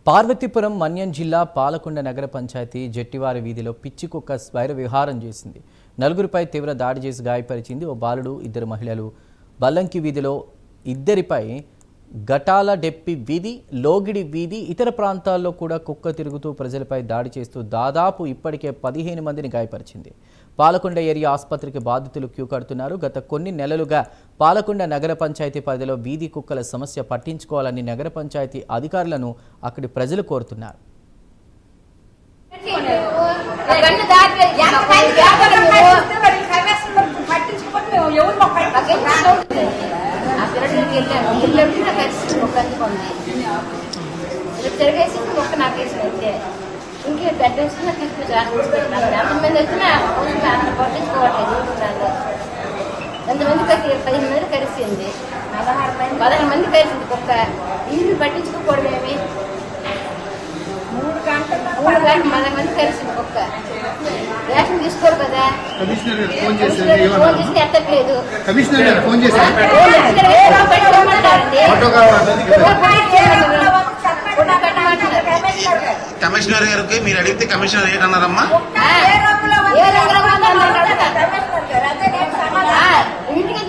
పార్వతీపురం మన్యం జిల్లా పాలకొండ నగర పంచాయతీ జట్టివారి వీధిలో పిచ్చి కుక్క స్వైర విహారం చేసింది. నలుగురిపై తీవ్ర దాడి చేసి గాయపరిచింది. ఓ బాలుడు, ఇద్దరు మహిళలు. బల్లంకి వీధిలో ఇద్దరిపై గటాల డెప్పి వీధి, లోగిడి వీధి, ఇతర ప్రాంతాల్లో కూడా కుక్క తిరుగుతూ ప్రజలపై దాడి చేస్తూ దాదాపు ఇప్పటికే 15 మందిని గాయపరిచింది. పాలకొండ ఏరియా ఆసుపత్రికి బాధితులు క్యూ కడుతున్నారు. గత కొన్ని నెలలుగా పాలకొండ నగర పంచాయతీ పరిధిలో వీధి కుక్కల సమస్య పట్టించుకోవాలని నగర పంచాయతీ అధికారులను అక్కడి ప్రజలు కోరుతున్నారు. తిరిగేసి ఒక్క నాకేసి అయితే ఇంకే బెడ్ వేసుకున్నా తీసుకున్నాను. ఎంతమంది వచ్చినా పట్టించుకోవట్లేదు. ఎంతమంది 15 మంది కలిసింది, 16 మంది కలిసింది కుక్క. ఇల్లు పట్టించుకోకూడదేమి 3 గంటలు 10 మంది కలిసింది కుక్క. రేషన్ తీసుకోరు కదా, ఫోన్ చేసి ఎత్తట్లేదు. కమిషనర్ గారికి మీరు అడిగితే కమిషనర్ ఏంటన్నారమ్మా? ఇంటికి